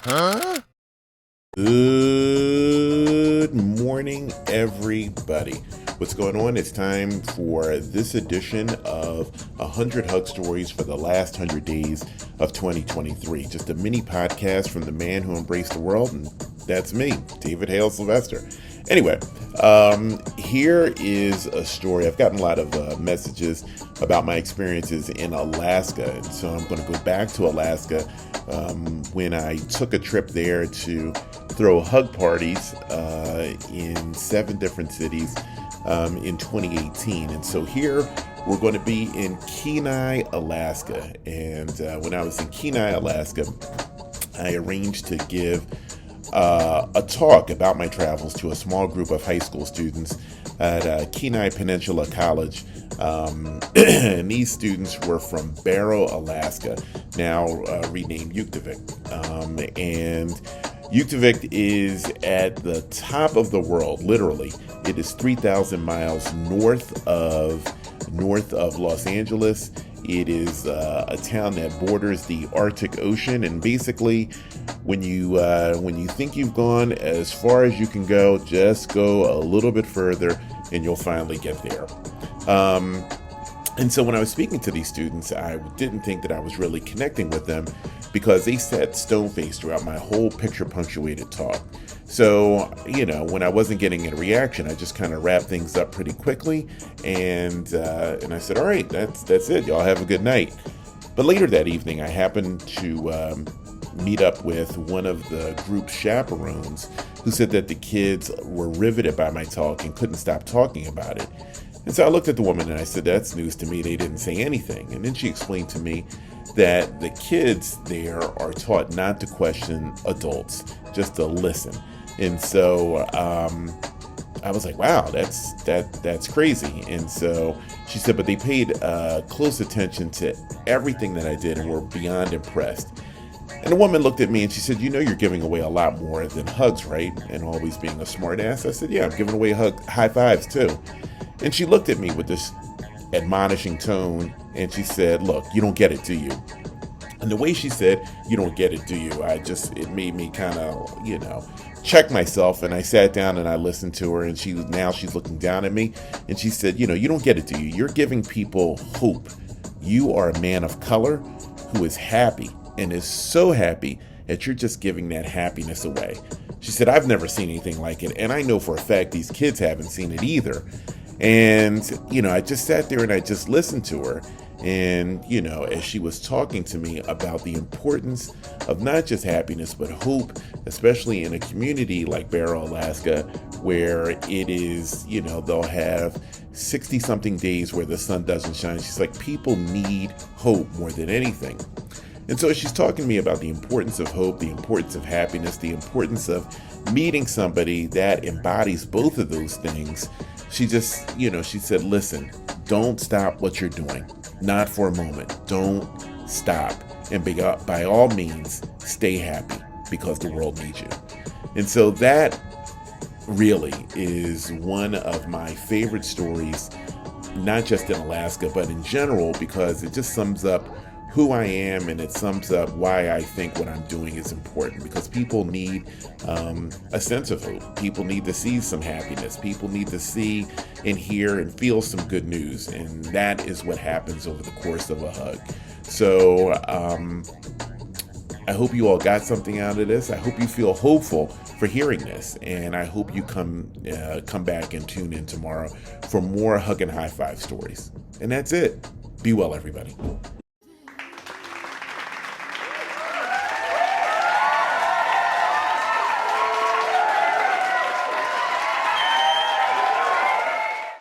Good morning, everybody. What's going on? It's time for this edition of 100 Hug Stories for the last 100 days of 2023. Just a mini podcast from the man who embraced the world, and that's me, David Hale Sylvester. Anyway, here is a story. I've gotten a lot of messages about my experiences in Alaska, and so I'm going to go back to Alaska when I took a trip there to throw hug parties in 7 different cities in 2018. And so here we're going to be in Kenai, Alaska. And when I was in Kenai, Alaska, I arranged to give a talk about my travels to a small group of high school students at Kenai Peninsula College. And these students were from Barrow, Alaska, now renamed Utqiagvik. And Utqiagvik is at the top of the world, literally. It is 3,000 miles north of Los Angeles. It is a town that borders the Arctic Ocean, and basically, when you think you've gone as far as you can go, just go a little bit further, and you'll finally get there. And so when I was speaking to these students, I didn't think that I was really connecting with them because they sat stone-faced throughout my whole picture-punctuated talk. So, when I wasn't getting a reaction, I just kind of wrapped things up pretty quickly, and I said, all right, that's it. Y'all have a good night. But later that evening, I happened to meet up with one of the group's chaperones who said that the kids were riveted by my talk and couldn't stop talking about it. And so I looked at the woman and I said, that's news to me. They didn't say anything. And then she explained to me that the kids there are taught not to question adults, just to listen. And so I was like, wow, that's crazy. And so she said, but they paid close attention to everything that I did and were beyond impressed. And the woman looked at me and she said, you're giving away a lot more than hugs, right? And always being a smart ass. I said, yeah, I'm giving away high fives too. And she looked at me with this admonishing tone and she said, look, you don't get it, do you? And the way she said, you don't get it, do you? It made me kind of, check myself. And I sat down and I listened to her, and she's looking down at me and she said, you don't get it, do you? You're giving people hope. You are a man of color who is happy and is so happy that you're just giving that happiness away. She said, I've never seen anything like it. And I know for a fact these kids haven't seen it either. And, I just sat there and I just listened to her. And, as she was talking to me about the importance of not just happiness, but hope, especially in a community like Barrow, Alaska, where it is, they'll have 60 something days where the sun doesn't shine. She's like, people need hope more than anything. And so she's talking to me about the importance of hope, the importance of happiness, the importance of meeting somebody that embodies both of those things. She just, she said, listen, don't stop what you're doing. Not for a moment. Don't stop. And by all means, stay happy because the world needs you. And so that really is one of my favorite stories, not just in Alaska, but in general, because it just sums up who I am, and it sums up why I think what I'm doing is important, because people need a sense of hope. People need to see some happiness. People need to see and hear and feel some good news, and that is what happens over the course of a hug. So I hope you all got something out of this. I hope you feel hopeful for hearing this, and I hope you come back and tune in tomorrow for more hug and high five stories. And that's it. Be well, everybody.